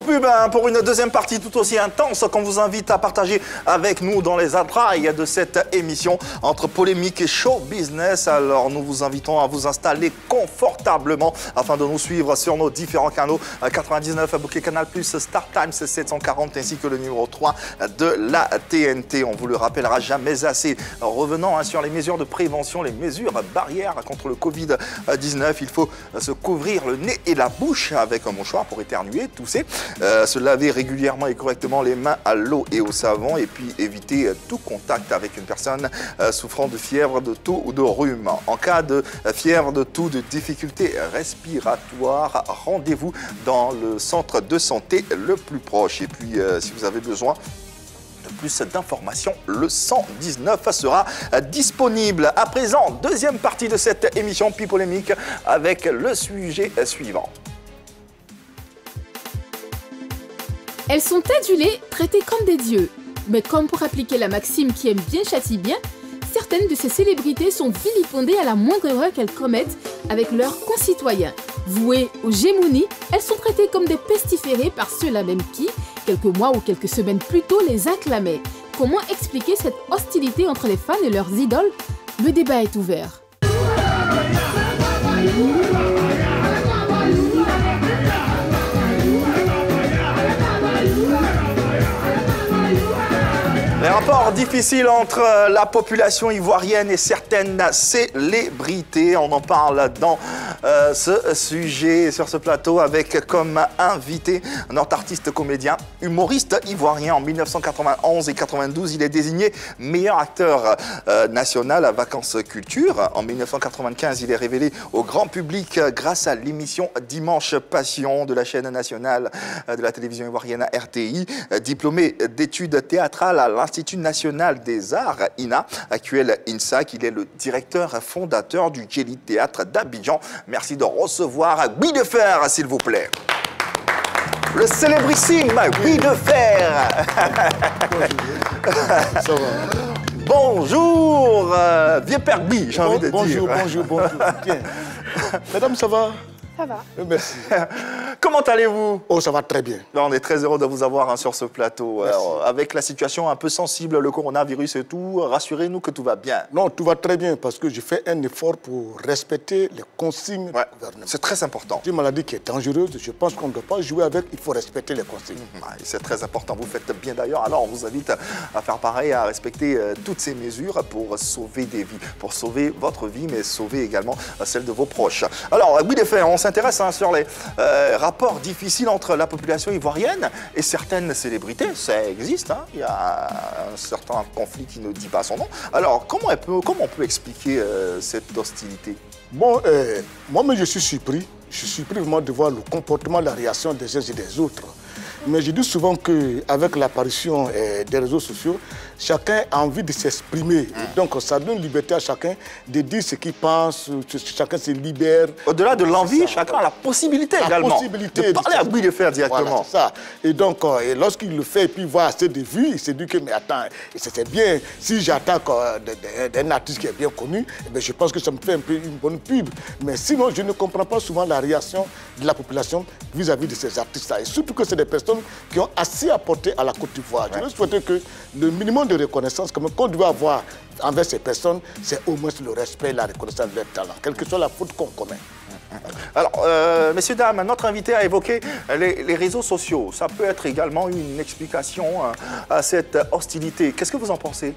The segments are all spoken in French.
pub hein, pour une deuxième partie tout aussi intense qu'on vous invite à partager avec nous dans les entrailles de cette émission entre polémique et show business. Alors nous vous invitons à vous installer confortablement afin de nous suivre sur nos différents canaux 99 Bouquet Canal+, Star Times 740 ainsi que le numéro 3 de la TNT. On vous le rappellera jamais assez. Revenons hein, sur les mesures de prévention, les mesures barrières contre le Covid-19. Il faut se couvrir le nez et la bouche avec un mouchoir pour éternuer, tousser, se laver régulièrement et correctement les mains à l'eau et au savon et puis éviter tout contact avec une personne souffrant de fièvre, de toux ou de rhume. En cas de fièvre, de toux, de difficultés respiratoires, rendez-vous dans le centre de santé le plus proche. Et puis, si vous avez besoin de plus d'informations, le 119 sera disponible. À présent, deuxième partie de cette émission Pi Polémique avec le sujet suivant. Elles sont adulées, traitées comme des dieux. Mais comme pour appliquer la maxime qui aime bien châtie bien, certaines de ces célébrités sont vilipendées à la moindre erreur qu'elles commettent avec leurs concitoyens. Vouées aux gémonies, elles sont traitées comme des pestiférés par ceux-là même qui, quelques mois ou quelques semaines plus tôt, les acclamaient. Comment expliquer cette hostilité entre les fans et leurs idoles? Le débat est ouvert. Les rapports difficiles entre la population ivoirienne et certaines célébrités. On en parle dans ce sujet, sur ce plateau, avec comme invité notre artiste comédien, humoriste ivoirien. En 1991 et 92, il est désigné meilleur acteur national à Vacances Culture. En 1995, il est révélé au grand public grâce à l'émission Dimanche Passion de la chaîne nationale de la télévision ivoirienne RTI. Diplômé d'études théâtrales à l'Institut national des arts, INA, actuel INSAC. Il est le directeur fondateur du Djeli Théâtre d'Abidjan. Merci de recevoir Guy de Fer, s'il vous plaît. Le célébrissime Guy de Fer. Ça va. Bonjour, vieux père Guy, j'ai envie de dire. Bonjour. Bien. Madame, ça va? Ça va. Merci. Comment allez-vous? Oh, ça va très bien. On est très heureux de vous avoir hein, sur ce plateau. Alors, avec la situation un peu sensible, le coronavirus et tout, rassurez-nous que tout va bien. Non, tout va très bien parce que je fais un effort pour respecter les consignes du gouvernement. C'est très important. C'est une maladie qui est dangereuse. Je pense qu'on ne doit pas jouer avec. Il faut respecter les consignes. C'est très important. Vous faites bien d'ailleurs. Alors, on vous invite à faire pareil, à respecter toutes ces mesures pour sauver des vies, pour sauver votre vie, mais sauver également celle de vos proches. Alors, Guy de Fer, on s'intéresse hein, sur les rapports difficiles entre la population ivoirienne et certaines célébrités. Ça existe, hein. Il y a un certain conflit qui ne dit pas son nom. Alors, comment on peut expliquer cette hostilité? Bon, moi-même, je suis surpris. Je suis surpris vraiment de voir le comportement, la réaction des uns et des autres. Mais je dis souvent qu'avec l'apparition des réseaux sociaux, chacun a envie de s'exprimer. Donc, ça donne liberté à chacun de dire ce qu'il pense, chacun se libère. Au-delà de l'envie, chacun a la possibilité également de parler à Guy de Fer directement. Voilà, c'est ça. Et donc, lorsqu'il le fait et puis voit assez de vues, il se dit que, mais attends, c'est bien, si j'attaque d'un artiste qui est bien connu, eh je pense que ça me fait un peu une bonne pub. Mais sinon, je ne comprends pas souvent la réaction de la population vis-à-vis de ces artistes-là. Et surtout que c'est des personnes qui ont assez apporté à la Côte d'Ivoire. Je souhaite que le minimum de reconnaissance qu'on doit avoir envers ces personnes, c'est au moins le respect et la reconnaissance de leur talent, quelle que soit la faute qu'on commet. Alors, messieurs, dames, notre invité a évoqué les réseaux sociaux. Ça peut être également une explication à cette hostilité. Qu'est-ce que vous en pensez?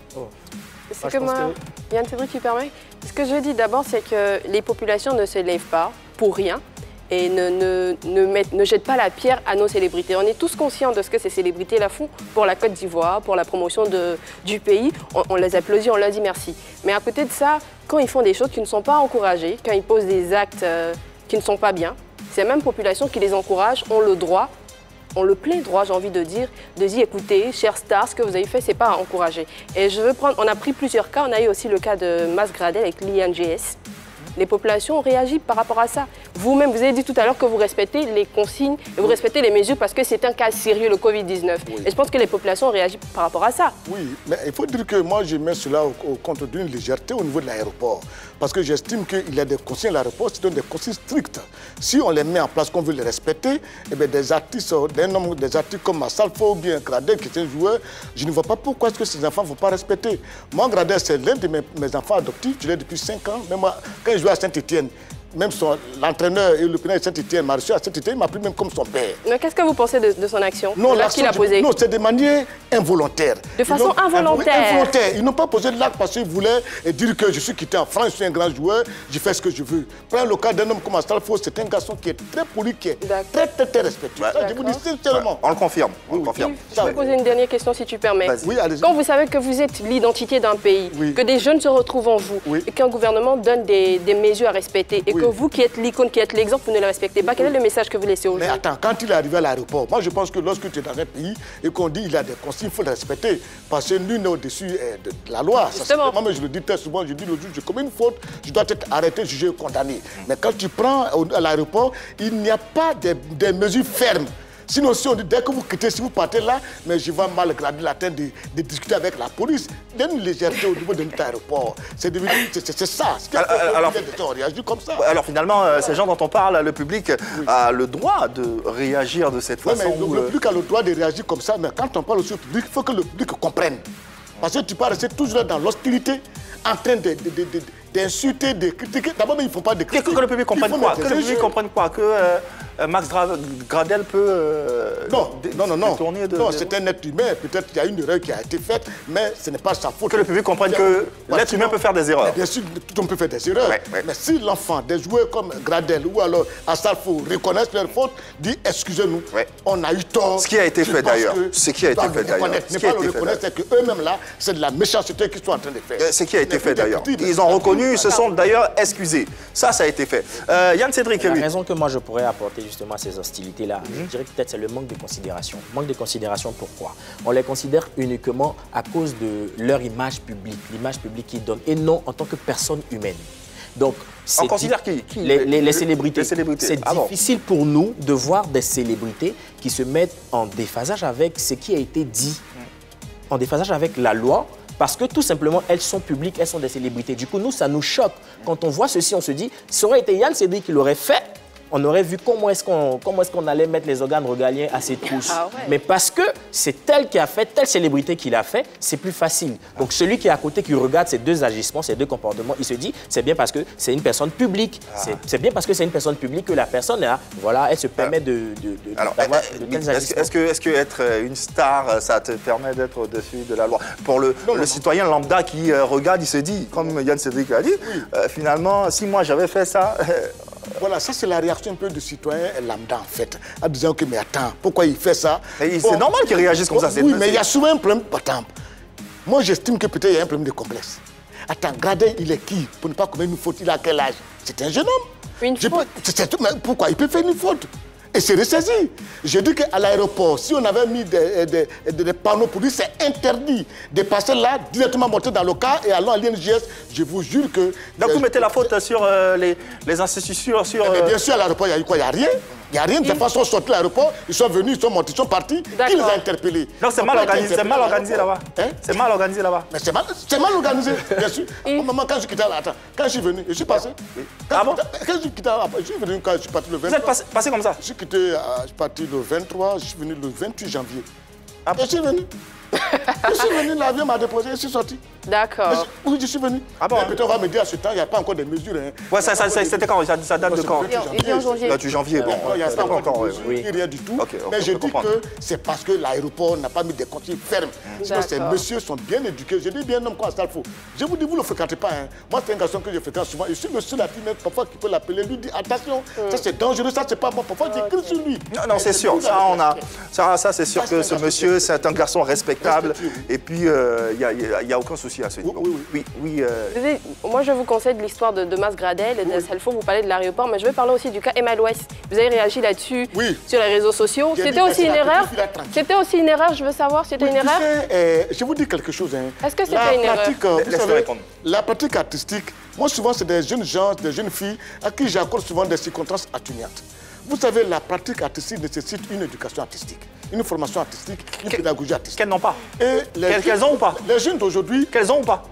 C'est que moi, Yann Cédric, qui permet. Ce que je dis d'abord, c'est que les populations ne se lèvent pas pour rien et ne jettent pas la pierre à nos célébrités. On est tous conscients de ce que ces célébrités-là font pour la Côte d'Ivoire, pour la promotion du pays. On les applaudit, on leur dit merci. Mais à côté de ça, quand ils font des choses qui ne sont pas encouragées, quand ils posent des actes qui ne sont pas bien, ces mêmes populations qui les encouragent ont le droit, ont le plein droit, j'ai envie de dire écoutez, chers stars, ce que vous avez fait, c'est pas à encourager. Et je veux prendre, on a pris plusieurs cas, on a eu aussi le cas de Mas Gradel avec Lian GS. les populations ont réagi par rapport à ça. Vous-même, vous avez dit tout à l'heure que vous respectez les consignes et vous respectez les mesures parce que c'est un cas sérieux, le Covid-19. Oui. Et je pense que les populations ont réagi par rapport à ça. Oui, mais il faut dire que moi, je mets cela au compte d'une légèreté au niveau de l'aéroport. Parce que j'estime qu'il y a des consignes à l'aéroport, c'est des consignes strictes. Si on les met en place, qu'on veut les respecter, eh bien, des artistes comme Massalfo ou bien Gradel, qui est un joueur, je ne vois pas pourquoi est-ce que ces enfants ne vont pas respecter. Moi, Gradel, c'est l'un de mes enfants adoptifs, je l'ai depuis 5 ans. Même moi, quand je jouais à Saint-Étienne, même l'entraîneur et le pénal de Saint-Étienne m'a reçu à Saint-Étienne, il m'a pris même comme son père. Mais qu'est-ce que vous pensez de son action? Non, l'action qu'il a posée. Non, c'est de manière involontaire. De façon involontaire. Involontaire. Ils n'ont pas posé l'acte parce qu'ils voulaient dire que je suis quitté en France, je suis un grand joueur, je fais ce que je veux. Prends le cas d'un homme comme Astalfo, c'est un garçon qui est très poli, qui est très respectueux. Ouais. Ça, je vous dis sincèrement. Ouais. On le confirme. On le confirme. Je vais poser une dernière question si tu permets. Oui, quand vous savez que vous êtes l'identité d'un pays, que des jeunes se retrouvent en vous, et qu'un gouvernement donne des mesures à respecter, et que vous qui êtes l'icône, qui êtes l'exemple, vous ne le respectez pas, quel est le message que vous laissez aux gens? Mais attends, quand il est arrivé à l'aéroport, moi je pense que lorsque tu es dans un pays et qu'on dit qu'il y a des consignes, il faut les respecter. Parce que nul n'est au-dessus de la loi. Justement. Moi, je le dis très souvent, je dis le jour où je commets une faute, je dois être arrêté, jugé, condamné. Mais quand tu prends à l'aéroport, il n'y a pas des mesures fermes. Sinon, si on dit, dès que vous quittez, si vous partez là, mais je vais mal grader la tête de discuter avec la police. Donne une légèreté au niveau de notre aéroport. C'est ça. Alors, on réagit comme ça. Alors finalement, ces gens dont on parle, le public a le droit de réagir de cette façon. Mais le public a le droit de réagir comme ça, mais quand on parle aussi au public, il faut que le public comprenne. Parce que tu peux rester toujours dans l'hostilité, en train d'insulter, de critiquer. D'abord, mais il ne faut pas de critiquer. Que le public comprenne quoi? Que le public comprenne quoi? Que Max Gradel peut détourner de... Non, c'est un être humain. Peut-être qu'il y a une erreur qui a été faite, mais ce n'est pas sa faute. Que le public comprenne que l'être humain peut faire des erreurs. Bien sûr, tout le monde peut faire des erreurs. Mais si l'enfant, des joueurs comme Gradel ou alors Assalfo reconnaissent leur faute, dit excusez-nous, on a eu tort. Ce qui a été fait d'ailleurs. Ce qui a été fait d'ailleurs. Ne pas le reconnaître, c'est qu'eux-mêmes là, c'est de la méchanceté qu'ils sont en train de faire. Ce qui a été fait d'ailleurs. Ils ont reconnu, ils se sont d'ailleurs excusés. Ça a été fait. Yann Cédric, la raison que moi je pourrais apporter justement à ces hostilités-là, je dirais que peut-être c'est le manque de considération. Manque de considération pourquoi? On les considère uniquement à cause de leur image publique, l'image publique qu'ils donnent, et non en tant que personne humaine. Donc, on considère qui les célébrités. C'est bon. difficile pour nous de voir des célébrités qui se mettent en déphasage avec ce qui a été dit, en déphasage avec la loi, parce que tout simplement, elles sont publiques, elles sont des célébrités. Du coup, nous, ça nous choque. Quand on voit ceci, on se dit, ça aurait été Yann Cédric qui l'aurait fait, on aurait vu comment est-ce qu'on allait mettre les organes regaliens à ses touches. Mais parce que c'est elle qui a fait, telle célébrité qui l'a fait, c'est plus facile. Donc celui qui est à côté, qui regarde ces deux agissements, ces deux comportements, il se dit, c'est bien parce que c'est une personne publique. C'est bien parce que c'est une personne publique que la personne, voilà, elle se permet d'avoir de tels agissements. Est-ce que être une star, ça te permet d'être au-dessus de la loi? Pour le citoyen lambda qui regarde, il se dit, comme Yann Cédric l'a dit, finalement, si moi j'avais fait ça... Voilà, ça c'est la réaction un peu du citoyen lambda en fait, en disant que mais attends, pourquoi il fait ça? C'est normal qu'il réagisse comme ça. Oui, mais il y a souvent un problème. Attends, moi j'estime que peut-être il y a un problème de complexe. Attends, Gradel, il est qui? Pour ne pas commettre une faute, il a quel âge? C'est un jeune homme. Une faute. Mais pourquoi? Il peut faire une faute. Et c'est ressaisi. Je dis qu'à l'aéroport, si on avait mis des panneaux pour dire c'est interdit de passer là, directement monter dans le car et allant à l'INGS, je vous jure que... Donc vous mettez la faute sur les institutions, sur... Bien sûr, à l'aéroport, il y a eu quoi? Il n'y a rien. Il n'y a rien. De toute façon, ils sont sortis de l'aéroport, ils sont venus, ils sont montés, ils sont partis. Qui les a interpellés? Non, c'est mal organisé. C'est mal organisé là-bas. C'est mal organisé là-bas. Mais c'est mal organisé, bien sûr. Maman, quand je quittais là, attends, quand je suis venu, je suis passé. Ah bon? Quand je quittais, je suis venu quand je suis parti le 23. Vous êtes passé comme ça? Je suis quitté, je suis parti le 23, je suis venu le 28 janvier. Et je suis venu. Je suis venu, l'avion m'a déposé, je suis sorti. D'accord. Oui, je suis venu. Ah bon? Peut-être on va me dire à ce temps, il n'y a pas encore de mesures. Ouais, c'était quand? Ça date de quand? Il est en janvier. 28 janvier, bon. Il n'y a pas encore rien du tout. Mais je dis que c'est parce que l'aéroport n'a pas mis des consignes fermes. Sinon, ces messieurs sont bien éduqués. Je dis bien un homme comme Astalfo. Je vous dis, vous ne le fréquentez pas. Moi, c'est un garçon que je fréquente souvent. Et si le seul parfois qui peut l'appeler, lui dit attention, ça c'est dangereux, ça c'est pas bon. Parfois, j'écris sur lui. Non, c'est sûr. Ça, c'est sûr que ce monsieur, c'est un garçon respectable. Et puis, il n'y a aucun souci à ce niveau. Oui. Moi, je vous conseille de l'histoire de Mas Gradel et d'Assalfo. Vous parlez de l'aéroport, mais je vais parler aussi du cas Emma West. Vous avez réagi là-dessus sur les réseaux sociaux. C'était aussi une erreur. C'était aussi une erreur, je veux savoir, c'était une erreur. Je vous dis quelque chose. Est-ce que c'était une erreur? Vous savez, la pratique artistique, moi souvent c'est des jeunes gens, des jeunes filles à qui j'accorde souvent des circonstances atténuantes. Vous savez, la pratique artistique nécessite une éducation artistique, une formation artistique, une pédagogie artistique. Qu'elles n'ont pas. Qu'elles ont ou pas? Les jeunes d'aujourd'hui... Qu'elles ont ou pas?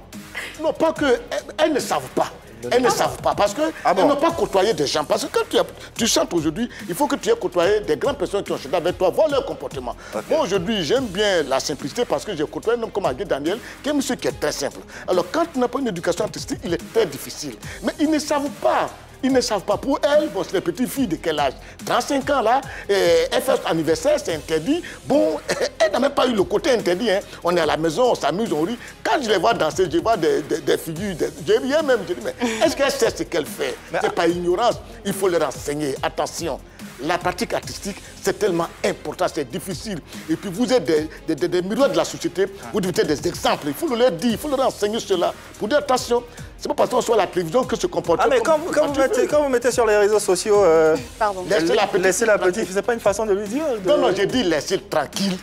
Non, pas que... Elles ne savent pas. Elles ne savent pas parce qu'elles n'ont pas côtoyé des gens. Parce que quand tu chantes aujourd'hui, il faut que tu aies côtoyé des grandes personnes qui ont chanté avec toi, voir leur comportement. Moi aujourd'hui, j'aime bien la simplicité parce que j'ai côtoyé un homme comme Agué Daniel, qui est un monsieur qui est très simple. Alors quand tu n'as pas une éducation artistique, il est très difficile. Mais ils ne savent pas. Ils ne savent pas. Pour elles, bon, c'est les petites filles de quel âge? 35 ans là, elles font son anniversaire, c'est interdit. Bon, elles n'ont même pas eu le côté interdit. Hein. On est à la maison, on s'amuse, on rit. Quand je les vois danser, je vois des figures. Je viens même, je dis, mais est-ce qu'elle sait ce qu'elle fait? C'est pas ignorance. Il faut leur enseigner. Attention. La pratique artistique, c'est tellement important, c'est difficile. Et puis vous êtes des miroirs de la société, vous devez être des exemples. Il faut leur dire, il faut leur enseigner cela. Pour dire attention, c'est pas parce qu'on soit à la télévision que se comporte. Ah mais quand vous mettez sur les réseaux sociaux, laissez la petite, c'est pas une façon de lui dire. Non, j'ai dit laissez tranquille,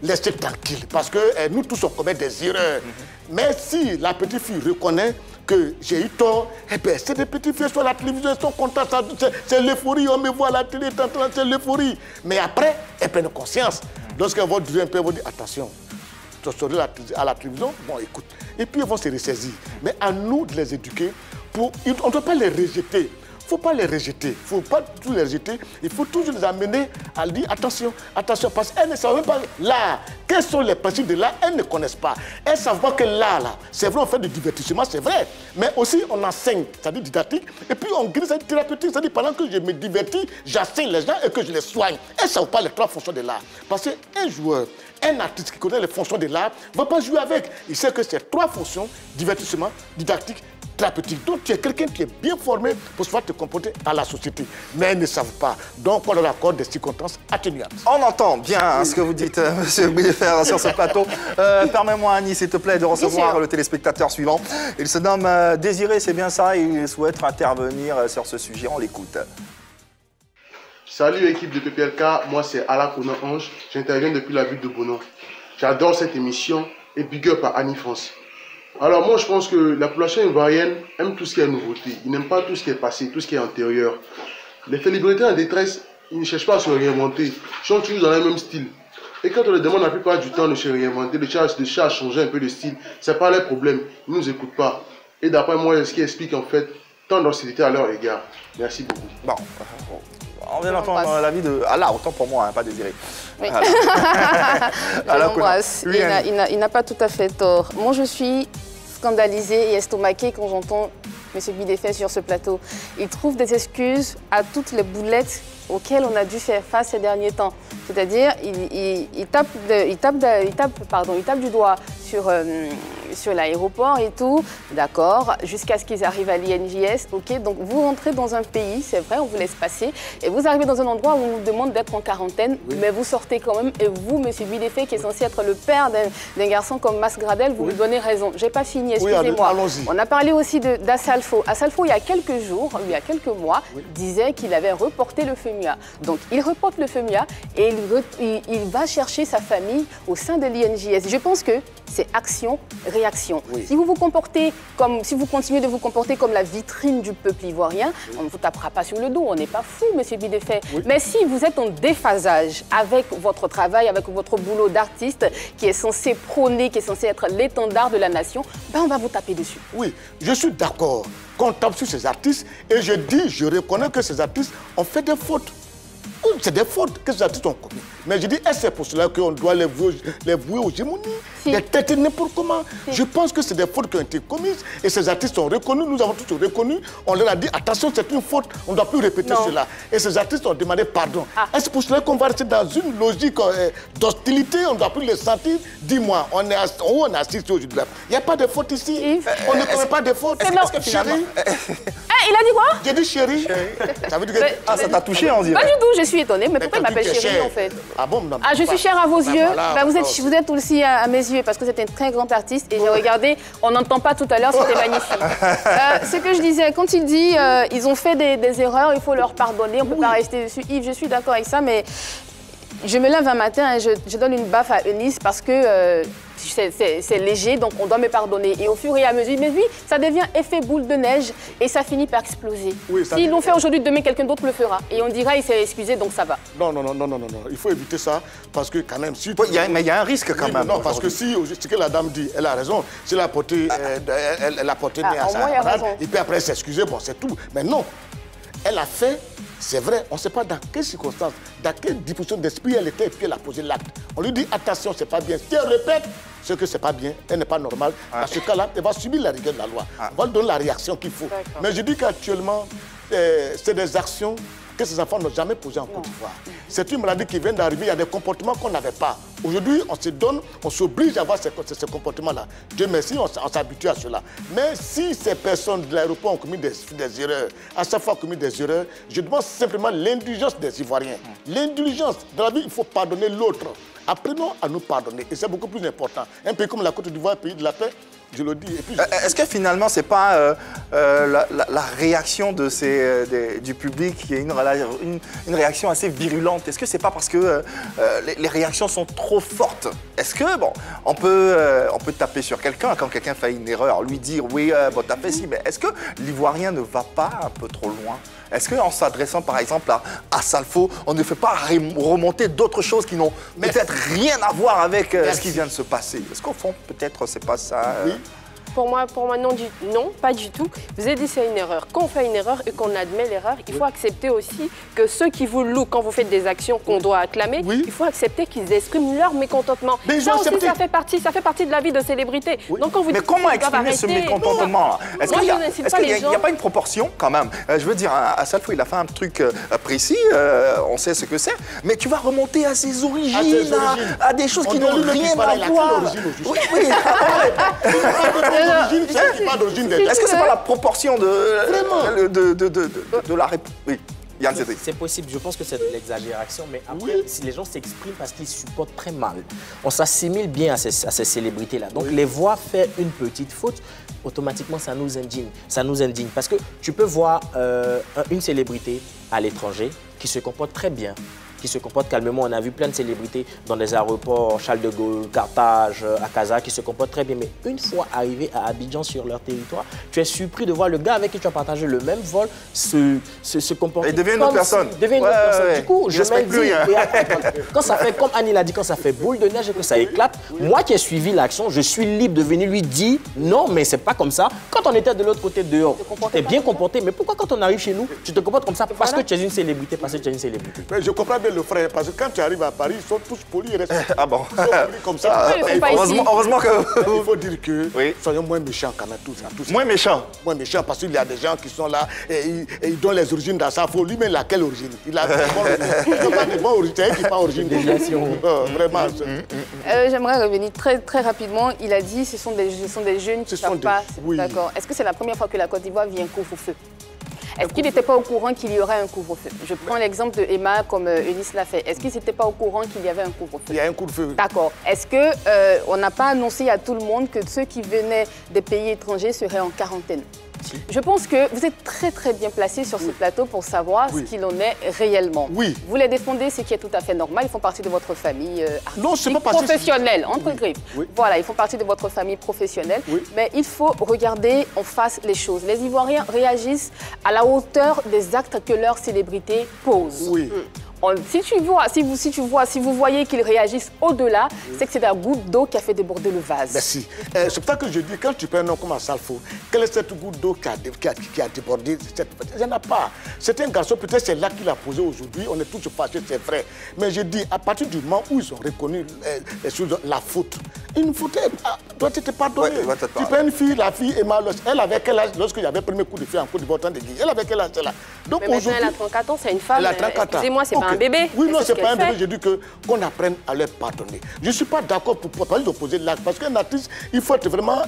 laissez tranquille. Parce que nous tous on commet des erreurs. Mais si la petite fille reconnaît que j'ai eu tort, eh bien, c'est des petites filles sur la télévision, elles sont contentes, c'est l'euphorie, on me voit à la télé, c'est l'euphorie. Mais après, elles prennent conscience. Lorsqu'elles vont dire un peu, elles vont dire attention, tu seras à la télévision, bon écoute. Et puis elles vont se ressaisir. Mais à nous de les éduquer, on ne doit pas les rejeter. Il ne faut pas les rejeter, il ne faut pas tous les rejeter, il faut toujours les amener à dire attention, attention, parce qu'elles ne savent même pas l'art. Quels sont les principes de l'art? Elles ne connaissent pas. Elles ne savent pas que l'art, là, c'est vrai, on fait du divertissement, c'est vrai. Mais aussi, on enseigne, c'est-à-dire didactique, et puis on guérit, c'est-à-dire thérapeutique, c'est-à-dire pendant que je me divertis, j'enseigne les gens et que je les soigne. Elles ne savent pas les trois fonctions de l'art. Parce qu'un joueur, un artiste qui connaît les fonctions de l'art ne va pas jouer avec. Il sait que c'est trois fonctions, divertissement, didactique, thérapeutique. Donc tu es quelqu'un qui est bien formé pour pouvoir te comporter à la société. Mais elles ne savent pas. Donc on leur accorde des circonstances atténuantes. On entend bien ce que vous dites, monsieur Billefer, sur ce plateau. Permets-moi, Annie, s'il te plaît, de recevoir le téléspectateur suivant. Il se nomme Désiré, c'est bien ça, et il souhaite intervenir sur ce sujet. On l'écoute. Salut équipe de PPLK, moi c'est Ala Konan Ange, j'interviens depuis la ville de Bono. J'adore cette émission et big up à Annie France. Alors moi je pense que la population ivoirienne aime tout ce qui est nouveauté, ils n'aiment pas tout ce qui est passé, tout ce qui est antérieur. Les célébrités en détresse, ils ne cherchent pas à se réinventer, ils sont toujours dans le même style. Et quand on leur demande la plupart du temps de se réinventer, de chercher à changer un peu de style, c'est pas leur problème, ils ne nous écoutent pas. Et d'après moi, ce qui explique en fait tant d'hostilité à leur égard. Merci beaucoup. Bon. On vient d'entendre l'avis de Allah, autant pour moi, hein, pas Désiré. Oui. Il n'a pas tout à fait tort. Moi, je suis scandalisée et estomaquée quand j'entends M. Billefer sur ce plateau. Il trouve des excuses à toutes les boulettes auxquelles on a dû faire face ces derniers temps. C'est-à-dire, il tape du doigt sur l'aéroport et tout, d'accord, jusqu'à ce qu'ils arrivent à l'INJS, ok. Donc vous rentrez dans un pays, c'est vrai, on vous laisse passer, et vous arrivez dans un endroit où on vous demande d'être en quarantaine, mais vous sortez quand même, et vous, monsieur Billefer, qui est censé être le père d'un garçon comme Mas Gradel, vous lui donnez raison. J'ai pas fini, excusez-moi. On a parlé aussi d'Assalfo. Assalfo, il y a quelques jours, il y a quelques mois, disait qu'il avait reporté le FEMUA. Donc il reporte le FEMUA et il va chercher sa famille au sein de l'INJS. Je pense que c'est action-réaction. Si vous vous comportez comme, si vous continuez de vous comporter comme la vitrine du peuple ivoirien, on ne vous tapera pas sur le dos, on n'est pas fou, monsieur Billefer. Mais si vous êtes en déphasage avec votre travail, avec votre boulot d'artiste, qui est censé prôner, qui est censé être l'étendard de la nation, ben on va vous taper dessus. Oui, je suis d'accord qu'on tape sur ces artistes et je reconnais que ces artistes ont fait des fautes. C'est des fautes que ces artistes ont commises. Mais je dis, c'est pour cela qu'on doit les vouer aux gémonies, les têter n'importe comment. Je pense que c'est des fautes qui ont été commises et ces artistes sont reconnus, nous avons tous reconnus. On leur a dit, attention, c'est une faute, on ne doit plus répéter cela. Et ces artistes ont demandé pardon. Est-ce pour cela qu'on va rester dans une logique d'hostilité, on ne doit plus les sentir? Dis-moi, on est assis aujourd'hui. Il n'y a pas de faute ici. On ne commet pas de faute. C'est il a dit quoi? J'ai dit chérie. Ça veut dire que... Ah, ça t'a touché, on dirait. Pas du tout, je suis étonnée. Mais pourquoi il m'appelle chérie, en fait? Ah bon? Non, Ah, je suis chère à vos yeux. Voilà, vous êtes aussi à mes yeux, parce que c'est un très grand artiste. Et j'ai regardé, on n'entend pas tout à l'heure, c'était magnifique. Ce que je disais, quand il dit ils ont fait des erreurs, il faut leur pardonner, on ne peut pas rester dessus. Yves, je suis d'accord avec ça, mais je me lève un matin et je donne une baffe à Eunice parce que c'est léger, donc on doit me pardonner. Et au fur et à mesure, mais oui, ça devient effet boule de neige et ça finit par exploser. Oui, s'ils l'ont fait aujourd'hui, demain, quelqu'un d'autre le fera. Et on dira, il s'est excusé, donc ça va. Non, il faut éviter ça parce que quand même... Si mais il y a un risque quand même. Non, parce que si ce que la dame dit, elle a raison. Si elle a porté, elle a porté nez à sa parade, et puis après s'excuser, bon, c'est tout. Mais non, elle a fait... C'est vrai, on ne sait pas dans quelles circonstances, dans quelle disposition d'esprit elle était, et puis elle a posé l'acte. On lui dit, attention, c'est pas bien. Si elle répète ce que c'est pas bien, elle n'est pas normale, dans ce cas-là, elle va subir la rigueur de la loi. On va lui donner la réaction qu'il faut. Mais je dis qu'actuellement, c'est des actions que ces enfants n'ont jamais posées en Côte d'Ivoire. C'est une maladie qui vient d'arriver, il y a des comportements qu'on n'avait pas. Aujourd'hui, on se donne, on s'oblige à avoir ces comportements-là. Dieu merci, on s'habitue à cela. Mais si ces personnes de l'aéroport ont commis des erreurs, à chaque fois commis des erreurs, je demande simplement l'indulgence des Ivoiriens. L'indulgence. Dans la vie, il faut pardonner l'autre. Apprenons à nous pardonner. Et c'est beaucoup plus important. Un pays comme la Côte d'Ivoire, pays de la paix, je le dis. Est-ce que finalement, ce n'est pas la réaction du public qui est une réaction assez virulente? Est-ce que ce n'est pas parce que les réactions sont trop fortes? Est-ce que, bon, on peut taper sur quelqu'un quand quelqu'un fait une erreur, lui dire oui, bon, t'as fait ci, mais est-ce que l'Ivoirien ne va pas un peu trop loin? Est-ce qu'en s'adressant par exemple à Salfo, on ne fait pas remonter d'autres choses qui n'ont peut-être rien à voir avec ce qui vient de se passer? Est-ce qu'au fond, peut-être, c'est pas ça Oui. Pour moi non, pas du tout. Vous avez dit c'est une erreur. Quand on fait une erreur et qu'on admet l'erreur, il faut accepter aussi que ceux qui vous louent, quand vous faites des actions qu'on doit acclamer, il faut accepter qu'ils expriment leur mécontentement. Mais ça aussi, ça fait partie de la vie de célébrité. Donc, quand vous mais comment exprimer ce mécontentement? Est-ce qu'il n'y a pas une proportion quand même? Je veux dire, à Salfo, il a fait un truc précis, on sait ce que c'est, mais tu vas remonter à ses origines, à des choses qui n'ont rien à voir. Est-ce que c'est pas la proportion de la réponse? Oui. C'est possible, je pense que c'est de l'exagération, mais après, si les gens s'expriment parce qu'ils supportent très mal, on s'assimile bien à ces célébrités-là. Donc, les voir faire une petite faute, automatiquement, ça nous indigne. Ça nous indigne. Parce que tu peux voir une célébrité à l'étranger qui se comporte très bien, qui se comportent calmement. On a vu plein de célébrités dans des aéroports, Charles de Gaulle, Carthage, à Casa, qui se comportent très bien. Mais une fois arrivé à Abidjan, sur leur territoire, tu es surpris de voir le gars avec qui tu as partagé le même vol se comporter. Il devient une autre personne. Du coup, je m'indigne. Quand ça fait, comme Annie l'a dit, quand ça fait boule de neige et que ça éclate, moi qui ai suivi l'action, je suis libre de venir lui dire non, mais c'est pas comme ça. Quand on était de l'autre côté dehors, tu t'es bien comporté. Mais pourquoi quand on arrive chez nous, tu te comportes comme ça? Parce que tu es une célébrité, parce que tu es une célébrité. Mais je comprends bien le frère, parce que quand tu arrives à Paris, ils sont tous polis et respectueux. Ah bon? Ils sont polis comme ça. Heureusement que... Il faut dire que soyons moins méchants quand même tous. Moins méchants? Moins méchants, parce qu'il y a des gens qui sont là et ils donnent les origines dans ça. Il faut lui mettre laquelle origine? Il a pas de bonne origine, c'est qui pas origine des nations. Vraiment. J'aimerais revenir très rapidement. Il a dit ce sont des jeunes qui ne savent pas. D'accord. Est-ce que c'est la première fois que la Côte d'Ivoire vit un couvre-feu? Est-ce qu'il n'était pas au courant qu'il y aurait un couvre-feu? Je prends l'exemple de Emma comme Eunice l'a fait. Est-ce qu'ils n'étaient pas au courant qu'il y avait un couvre-feu? Il y a un couvre-feu. D'accord. Est-ce qu'on n'a pas annoncé à tout le monde que ceux qui venaient des pays étrangers seraient en quarantaine? Je pense que vous êtes très bien placé sur ce plateau pour savoir ce qu'il en est réellement. Vous les défendez, ce qui est tout à fait normal. Ils font partie de votre famille professionnelle, entre griffes. Voilà, ils font partie de votre famille professionnelle. Mais il faut regarder en face les choses. Les Ivoiriens réagissent à la hauteur des actes que leur célébrité pose. Si vous voyez qu'ils réagissent au-delà, c'est que c'est la goutte d'eau qui a fait déborder le vase. Merci. C'est pour ça que je dis, quand tu prends un nom comme Salfo, quelle est cette goutte d'eau qui a débordé? Il n'y en a pas. C'est un garçon, peut-être c'est là qu'il a posé aujourd'hui, on est tous fâchés, c'est vrai. Mais je dis, à partir du moment où ils ont reconnu la faute, une faute, doit être pardonné. Ouais, tu prends une fille, la fille Emma, elle avait quel âge lorsqu'il y avait le premier coup de feu en Côte d'Ivoire, elle avait quel âge là? Donc mais maintenant, elle a 34 ans, c'est une femme. Elle a 34 ans. Excusez-moi, c'est pas un bébé. Oui, non, c'est pas un bébé. J'ai dit qu'on apprenne à leur pardonner. Je ne suis pas d'accord pour parler d'opposer l'âge. Parce qu'un artiste, il faut être vraiment.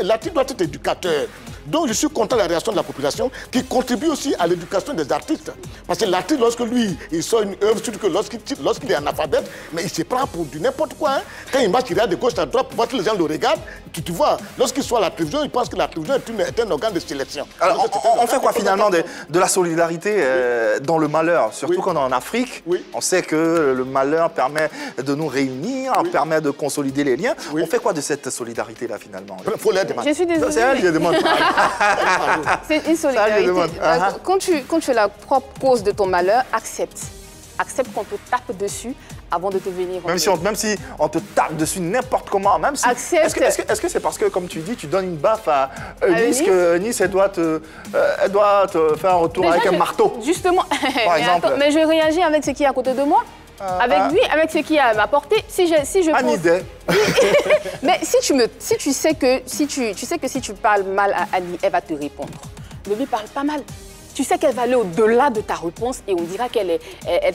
L'artiste doit être éducateur. Donc, je suis content de la réaction de la population qui contribue aussi à l'éducation des artistes. Parce que l'artiste, lorsque lui, il sort une œuvre, surtout que lorsqu'il est analphabète, mais il se prend pour du n'importe quoi. Hein. Quand il marche, il regarde de gauche à droite pour voir que les gens le regardent. Tu vois, lorsqu'il soit à la télévision, il pense que la télévision est un organe de sélection. Alors, on fait quoi finalement de la solidarité dans le malheur, surtout quand on est en Afrique. On sait que le malheur permet de nous réunir, permet de consolider les liens. On fait quoi de cette solidarité-là finalement? Il faut l'aide. Je suis désolée. C'est elle qui demande. C'est une solidarité. Quand tu es la propre cause de ton malheur, accepte. Accepte qu'on te tape dessus avant de te venir. Même si on te tape dessus n'importe comment, même si... Accepte. Est-ce que c'est parce que, comme tu dis, tu donnes une baffe à Eunice que Eunice, elle doit te faire un retour avec un marteau? Justement. Par exemple. Mais je réagis avec ce qui est à côté de moi. Avec lui, avec ce qui est à ma portée. Si je pense... idée. Mais si tu sais que si tu parles mal à Annie, elle va te répondre. Ne lui parle pas mal. Tu sais qu'elle va aller au-delà de ta réponse et on dira qu'elle est...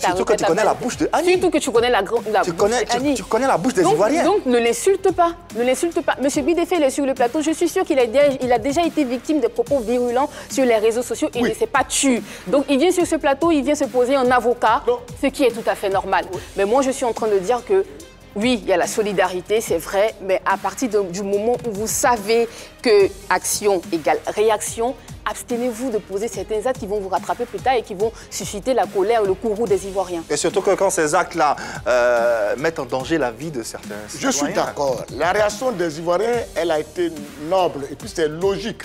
Surtout que tu connais la bouche de Annie. Surtout que tu connais la bouche d'Annie. Tu connais la bouche des Ivoiriens. Donc ne l'insulte pas. Ne l'insulte pas. Monsieur Bidefé, il est sur le plateau. Je suis sûre qu'il a déjà été victime de propos virulents sur les réseaux sociaux et il ne s'est pas tu. Donc il vient sur ce plateau, il vient se poser en avocat, ce qui est tout à fait normal. Mais moi, je suis en train de dire que oui, il y a la solidarité, c'est vrai, mais à partir du moment où vous savez que action égale réaction, abstenez-vous de poser certains actes qui vont vous rattraper plus tard et qui vont susciter la colère, le courroux des Ivoiriens. Et surtout que quand ces actes-là mettent en danger la vie de certains citoyens. Je suis d'accord. La réaction des Ivoiriens, elle a été noble et puis c'est logique.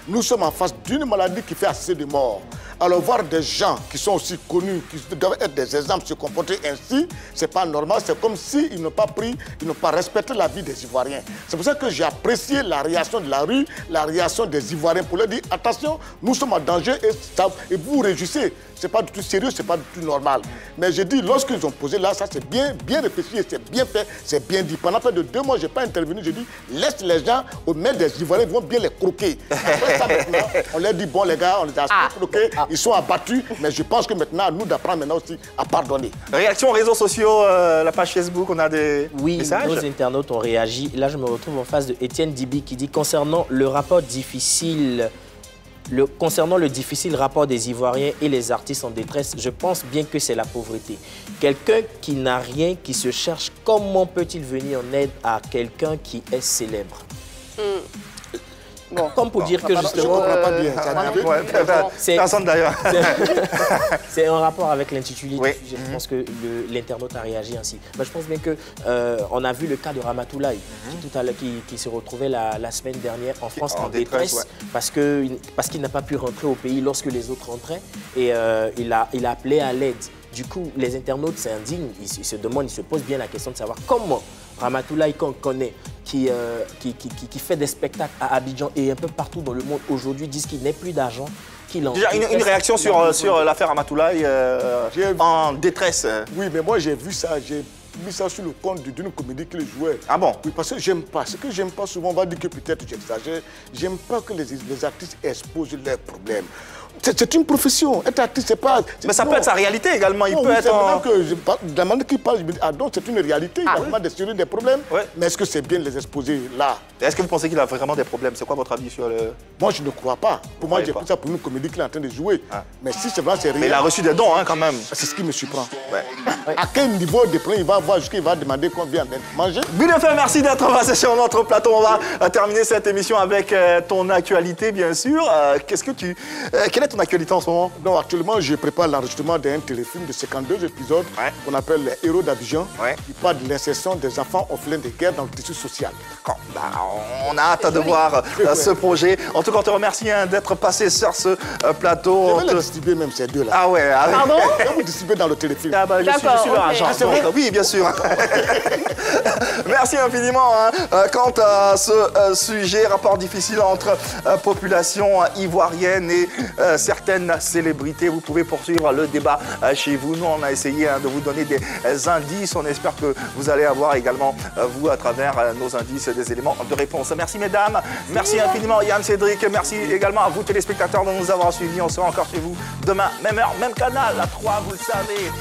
Nous sommes en face d'une maladie qui fait assez de morts. Alors voir des gens qui sont aussi connus, qui doivent être des exemples, se comporter ainsi, c'est pas normal. C'est comme s'ils n'ont pas pris, ils n'ont pas respecté la vie des Ivoiriens. C'est pour ça que j'ai apprécié la réaction de la rue, la réaction des Ivoiriens pour leur dire attention, nous sommes en danger et vous vous réjouissez. C'est pas du tout sérieux, c'est pas du tout normal. Mais j'ai dit, lorsqu'ils ont posé là, ça c'est bien réfléchi, c'est bien fait, c'est bien dit. Pendant près de 2 mois, je n'ai pas intervenu, j'ai dit, laisse les gens au mains des Ivoiriens, ils vont bien les croquer. Après ça, maintenant, on leur dit, bon les gars, on les a croqués, ils sont abattus, mais je pense que maintenant, à nous d'apprendre maintenant aussi à pardonner. Réaction aux réseaux sociaux, la page Facebook, on a des messages? Oui, nos internautes ont réagi. Là, je me retrouve en face de Étienne Dibi qui dit, concernant le rapport difficile... Concernant le difficile rapport des Ivoiriens et les artistes en détresse, je pense bien que c'est la pauvreté. Quelqu'un qui n'a rien, qui se cherche, comment peut-il venir en aide à quelqu'un qui est célèbre? Bon, comme pour dire que justement... Je ne comprends pas bien. Personne d'ailleurs. C'est un rapport avec l'intitulé. Oui. Je pense que l'internaute a réagi ainsi. Mais je pense bien qu'on a vu le cas de Ramatoulaye, qui se retrouvait la semaine dernière en France en détresse parce qu'il n'a pas pu rentrer au pays lorsque les autres rentraient. Et il a appelé à l'aide. Du coup, les internautes s'indignent, ils se demandent, ils se posent bien la question de savoir comment Ramatoulaye, qu'on connaît, qui fait des spectacles à Abidjan et un peu partout dans le monde aujourd'hui, disent qu'il n'est plus d'argent. Déjà, une réaction sur l'affaire Ramatoulaye en détresse. Oui, mais moi j'ai vu ça, j'ai mis ça sur le compte d'une comédie qu'il jouait. Ah bon? Oui, parce que j'aime pas. Ce que j'aime pas souvent, on va dire que peut-être j'exagère, j'aime pas que les artistes exposent leurs problèmes. C'est une profession. Être artiste, c'est pas... Mais ça peut être sa réalité également. Il peut être... La manière qu'il parle, je me dis, ah donc c'est une réalité. Il a vraiment des problèmes. Mais est-ce que c'est bien de les exposer là? Est-ce que vous pensez qu'il a vraiment des problèmes? C'est quoi votre avis sur le... Moi, je ne crois pas. Pour moi, j'ai pris ça pour une comédie qu'il est en train de jouer. Mais si c'est vraiment réel... Mais il a reçu des dons, hein, quand même. C'est ce qui me surprend. À quel niveau de problème il va avoir jusqu'à il va demander combien de manger? Bidefé, merci d'être passé sur notre plateau. On va terminer cette émission avec ton actualité, bien sûr. Quelle est ton actualité en ce moment? Non, actuellement, je prépare l'enregistrement d'un téléfilm de 52 épisodes qu'on appelle Les Héros d'Abidjan, qui parle de l'insertion des enfants orphelins de guerre dans le tissu social. On a hâte de voir ce projet. En tout cas, on te remercie d'être passé sur ce plateau. Je vais les distribuer même ces deux-là. Ah ouais. Pardon? Je vais vous distribuer dans le téléfilm. Je suis leur agent. Oui, bien sûr. Merci infiniment. Quant à ce sujet, rapport difficile entre population ivoirienne et certaines célébrités. Vous pouvez poursuivre le débat chez vous. Nous, on a essayé de vous donner des indices. On espère que vous allez avoir également, vous, à travers nos indices, des éléments de réponse. Merci, mesdames. Merci infiniment, Yann, Cédric. Merci également à vous, téléspectateurs, de nous avoir suivis. On sera encore chez vous demain, même heure, même canal, à 3, vous le savez.